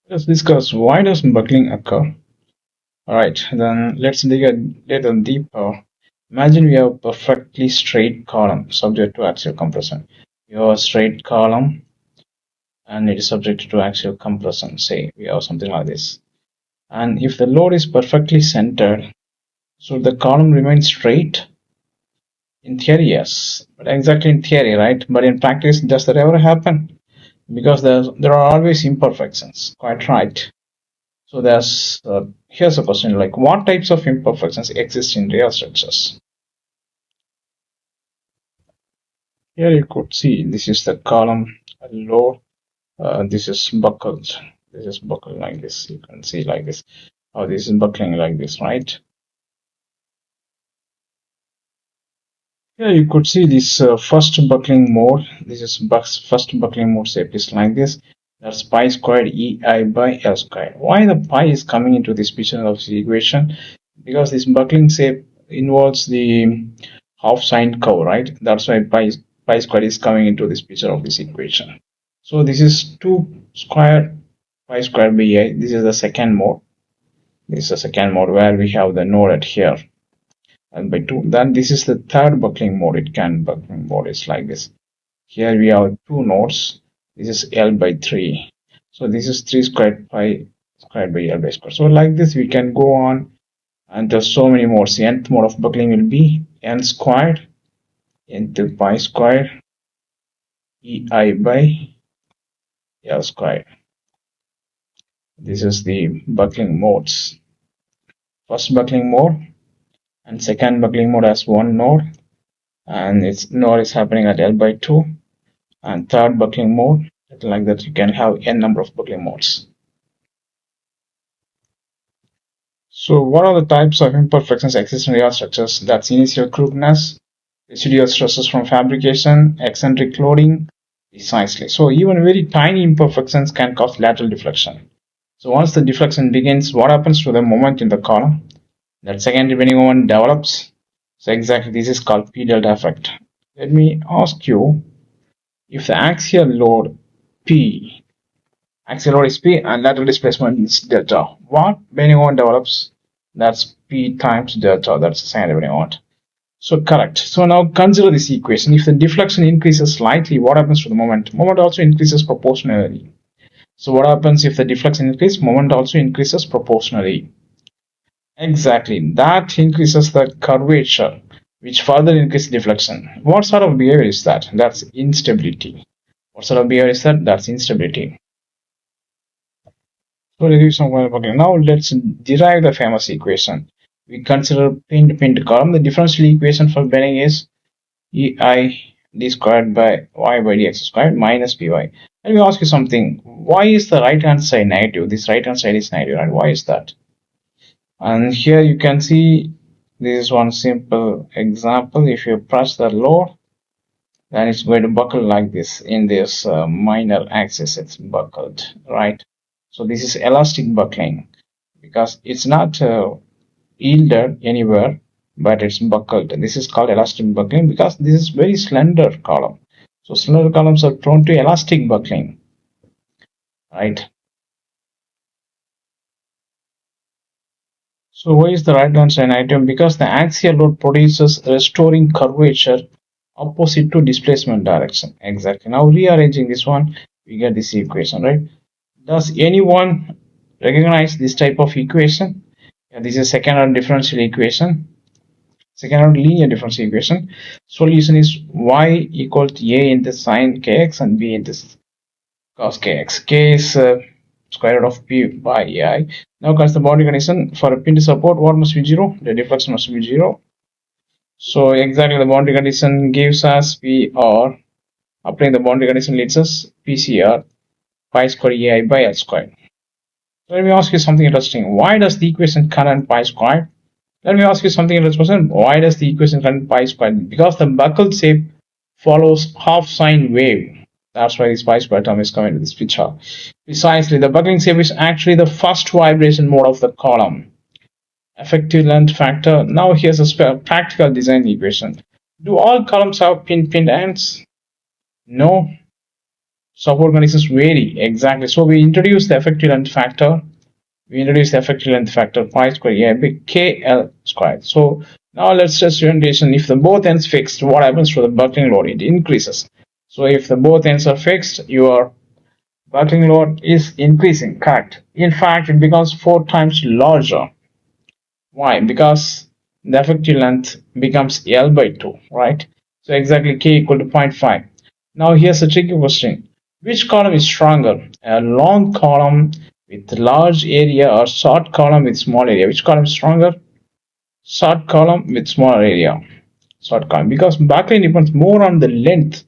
Let's discuss why does buckling occur. Alright, then let's dig a little deeper. Imagine we have a perfectly straight column subject to axial compression. You have a straight column and it is subject to axial compression. Say we have something like this. And if the load is perfectly centered, so the column remains straight? In theory, yes. But exactly in theory, right? But in practice, does that ever happen? Because there are always imperfections. Quite right. So here's a question like what types of imperfections exist in real structures? Here you could see this is the column load. This is buckled. This is buckled like this. You can see like this. Oh, this is buckling like this, right? Here you could see this first buckling mode. This is first buckling mode shape is like this. That's pi squared EI by L squared. Why the pi is coming into this picture of the equation? Because this buckling shape involves the half sine curve, right? That's why pi squared is coming into this picture of this equation. So this is 2 square pi squared by I. This is the second mode. This is the second mode where we have the node at here and by 2. Then this is the third buckling mode. Buckling mode is like this. Here we have two nodes. This is L by 3. So this is 3 squared pi squared by L by square. So like this we can go on and there's so many modes. The nth mode of buckling will be n squared into pi squared EI by L squared. This is the buckling modes. First buckling mode and second buckling mode has one node and its node is happening at L by 2. And third buckling mode, like that you can have n number of buckling modes. So what are the types of imperfections exist in real structures? That's initial crookedness, residual stresses from fabrication, eccentric loading, precisely. So even very tiny imperfections can cause lateral deflection. So once the deflection begins, what happens to the moment in the column? That secondary bending moment develops. So exactly this is called P delta effect. Let me ask you, if the axial load P, axial load is P and lateral displacement is delta, what bending moment develops? That's P times delta. That's the secondary bending moment. So correct. So now consider this equation. If the deflection increases slightly, what happens to the moment? Moment also increases proportionally. So what happens if the deflection increases? Moment also increases proportionally. Exactly. That increases the curvature, which further increases deflection. What sort of behavior is that? That's instability. What sort of behavior is that? That's instability. So now let's derive the famous equation. We consider pin-to-pin column. The differential equation for bending is EI d squared by y by dx squared minus py. Let me ask you something. Why is the right hand side negative? This right hand side is negative, right? Why is that? And here you can see this is one simple example. If you press the load, then it's going to buckle like this in this minor axis. It's buckled, right? So this is elastic buckling because it's not yielded anywhere, but it's buckled. This is called elastic buckling because this is very slender column. So slender columns are prone to elastic buckling, right? So why is the right hand side item? Because the axial load produces restoring curvature opposite to displacement direction. Exactly. Now rearranging this one, we get this equation, right? Does anyone recognize this type of equation? Yeah, this is second order differential equation. Second order linear differential equation. Solution is y equal to a into sine kx and b into cos kx. K is square root of p by ai. Now comes the boundary condition. For a pin to support, what must be 0? The deflection must be 0. So exactly the boundary condition gives us PR. Applying the boundary condition leads us PCR pi square ai by l squared. Let me ask you something interesting. Why does the equation contain pi squared? Let me ask you something interesting. Why does the equation contain pi squared? Because the buckled shape follows half sine wave. That's why this pi square term is coming to this picture. Precisely, the buckling shape is actually the first vibration mode of the column. Effective length factor. Now here's a practical design equation. Do all columns have pin ends? No. Support conditions vary exactly. So we introduce the effective length factor. We introduce the effective length factor pi square A by KL squared. So now let's just orientation. If the both ends fixed, what happens to the buckling load? It increases. So if the both ends are fixed, your buckling load is increasing. Correct. In fact, it becomes 4 times larger. Why? Because the effective length becomes L by 2, right? So exactly K equal to 0.5. Now here's a tricky question. Which column is stronger? A long column with large area or short column with small area? Which column is stronger? Short column with smaller area. Short column. Because backline depends more on the length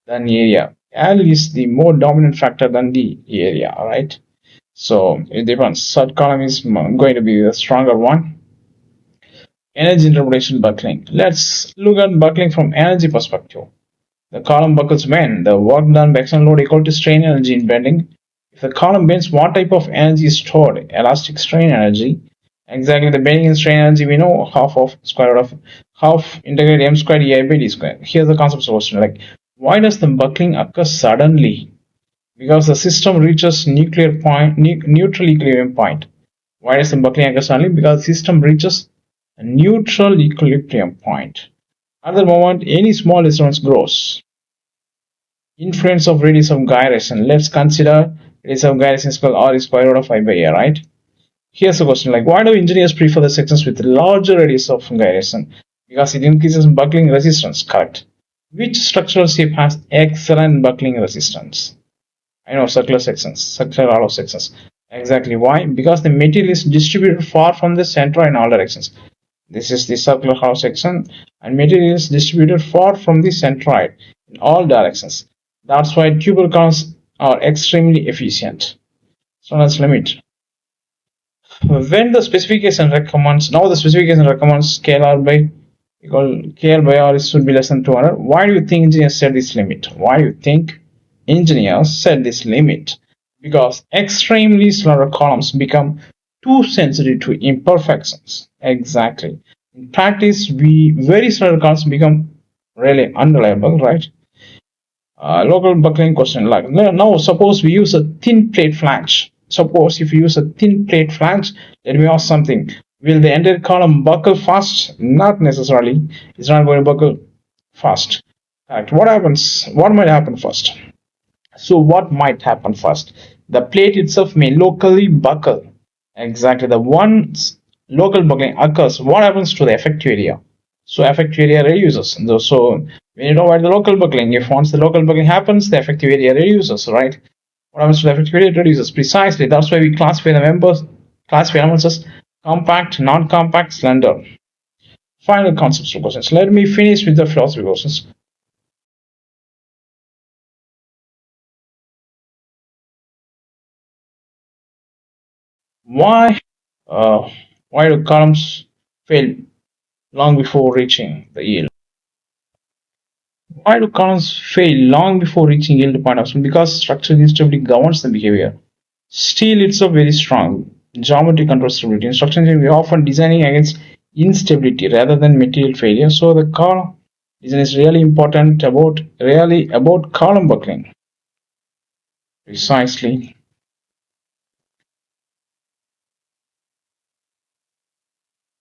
than area. L is the more dominant factor than the area, right? So it depends. Short column is going to be the stronger one. Energy interpretation buckling. Let's look at buckling from energy perspective. The column buckles when the work done by external load equal to strain energy in bending. If the column bends, what type of energy is stored? Elastic strain energy. Exactly, the bending and strain energy we know half of square root of half integrate m squared ei by d squared. Here's the concept question, like why does the buckling occur suddenly? Because the system reaches neutral equilibrium point. Why does the buckling occur suddenly? Because the system reaches a neutral equilibrium point. At the moment, any small disturbance grows. Influence of radius of gyration. Let's consider radius of gyration is equal r is square root of I by a, right? Here's a question like why do engineers prefer the sections with larger radius of gyration? Because it increases buckling resistance, correct? Which structural shape has excellent buckling resistance? I know circular sections, circular hollow sections. Exactly why? Because the material is distributed far from the center in all directions. This is the circular hollow section, and material is distributed far from the centroid in all directions. That's why tubular columns are extremely efficient. So let's limit. When the specification recommends, now the specification recommends scalar by equal KL by R should be less than 200. Why do you think engineers set this limit? Why do you think engineers set this limit? Because extremely slender columns become too sensitive to imperfections. Exactly. In practice, we very slender columns become really unreliable, right? Local buckling question like now suppose we use a thin plate flange. Suppose if you use a thin plate flange, let me ask something. Will the entire column buckle fast? Not necessarily. It's not going to buckle fast. Right. What happens? What might happen first? So what might happen first? The plate itself may locally buckle. Exactly. The once local buckling occurs, what happens to the effective area? So effective area reduces. So when you know about the local buckling, if once the local buckling happens, the effective area reduces, right? What happens to the effective area? It reduces. Precisely. That's why we classify the members, classify elements as compact, non-compact, slender. Final conceptual questions. Let me finish with the philosophy questions. Why? Uh, why do columns fail long before reaching the yield? Why do columns fail long before reaching yield point of because structural instability governs the behavior. Steel itself very strong. Geometry controls stability. In structural engineering, we are often designing against instability rather than material failure. So the column design is really important about column buckling. Precisely.